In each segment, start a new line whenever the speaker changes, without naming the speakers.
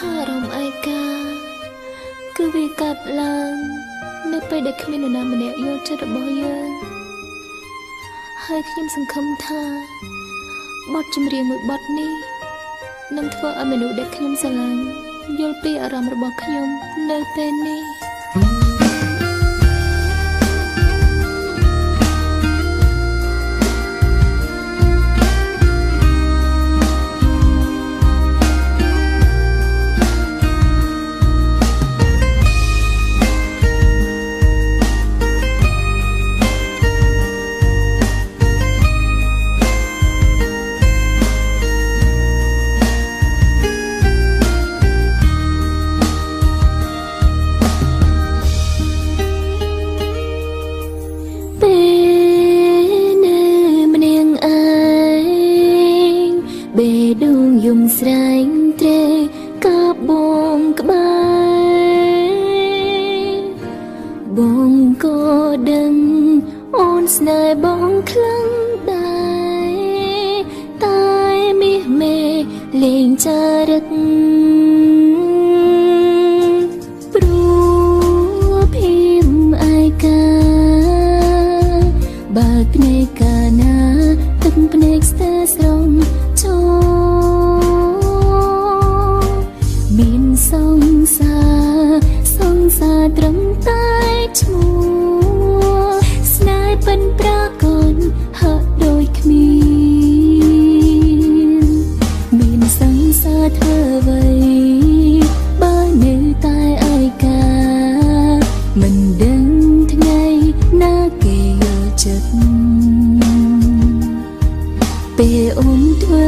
ថាអារម្មណ៍ឯកាគឺវាកាត់ឡើងនៅពេលដែលគ្មាននរណាម្នាក់យល់ចិត្តរបស់យើងហើយខ្ញុំសង្ឃឹមថាបទចម្រៀងមួយបទនេះនឹងធ្វើឲ្យមនុស្សដែលខ្ញុំស្រឡាញ់យល់ពីអារម្មណ៍របស់ខ្ញុំនៅពេលនេះយំស្រែងត្រេកកាបបងក្បែរបងក៏ដឹងអូនស្នេហ៍បងខ្លាំងដែរតែមាសមេលេងចារឹកព្រោះភៀមឯកាបើភ្នែកកាណាទឹកភ្នែកស្ទើរស្រងចូលសង្សារត្រឹមតែឈ្មោះស្នេហ៍ពិនប្រាកដហាក់ដូចគ្មានសង្សារធ្វើអ្វីបើនៅតែឯកាមិនដឹងថ្ងៃណាគេយល់ចិត្តពេលអូនធ្វើ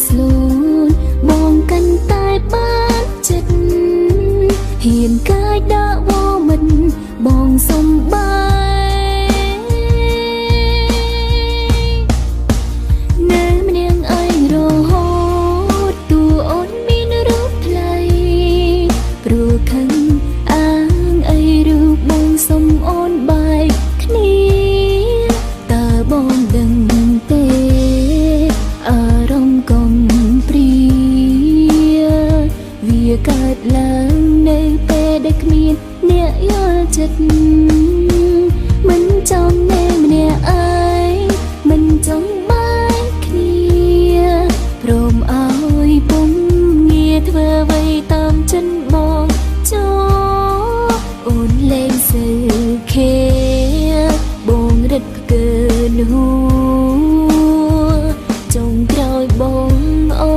ស្លូនបងកាន់តែបានចិត្តហ៊ានកាយដាក់វមិនបងសំបាយនៅម្នាក់ឯងរហូតតួអូនមានរូបថ្លៃព្រោះខឹងអាងអីរូបបងសំអូនបែកគ្នាតើបងដឹងទេអារម្មណ៍កុំព្រាវាកើតឡើងនៅពេលដែលគ្មានអ្នកយល់ចិត្តមិនចង់ណែម្នាក់ឯងមិនចង់បែកគ្នាព្រមឲ្យពុំងារធ្វើអ្វីតាមចិនបងចូលអូនលេងសើខេបងរឹតផ្កើហួចុងក្រោយបងអូ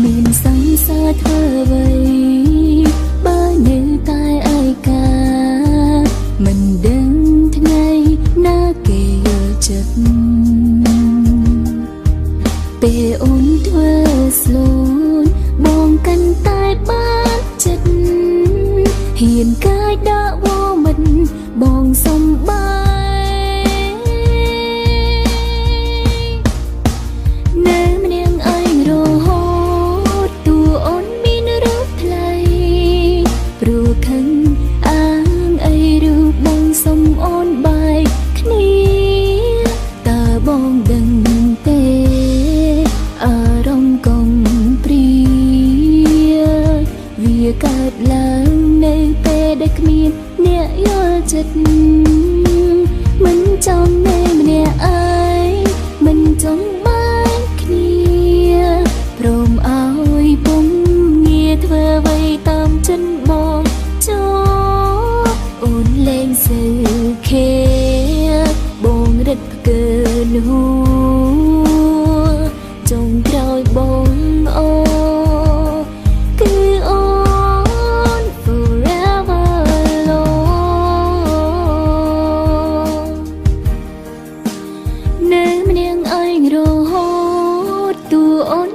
មានសង្សារធ្វើអ្វីបើនៅតែឯកាមិនដឹងថ្ងៃណាគេយល់ចិត្តពេលអូនធ្វើស្លូនបងកាន់តែបានចិត្តហ៊ានកាយដាក់វមិនបងសំបាយនៅម្នាក់ឯងរហូតអូនមានរូបថ្លៃព្រោះខឹងអាងអីរូបបងសំអូនបែកគ្នាតើបងដឹងទេអារម្មណ៍កុំព្រាវាកើតឡើងនៅពេលដែលគ្មានអ្នកយល់ចិត្តមិនចង់ណែម្នាក់ឯងមិនចង់បែកគ្នាព្រមឲ្យពុំងារធ្វើអ្វីតាមចិនបងចូលអូនលេងសើខេបងរឹតផ្កើហួចុងក្រោយបងអូគឺអូន forever alone នៅម្នាក់ឯងរហូតតួអូន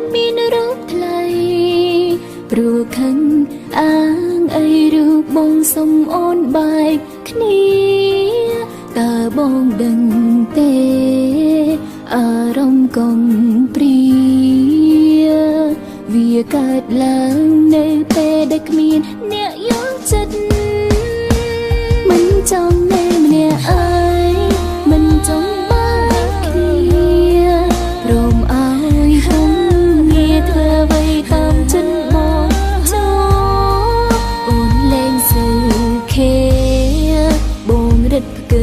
បងដឹងទេអារម្មណ៍កុំព្រាវាកើតឡើងនៅពេលដែលគ្មានអ្នកយល់ចិត្តមិនចង់នៅម្នាក់ឯងមិនចង់បានគ្នាព្រមឲ្យខ្ញុំងារធ្វើអ្វីតាមចិត្តមកចូលអូនលែងសើខេបងរត់ផ្កើ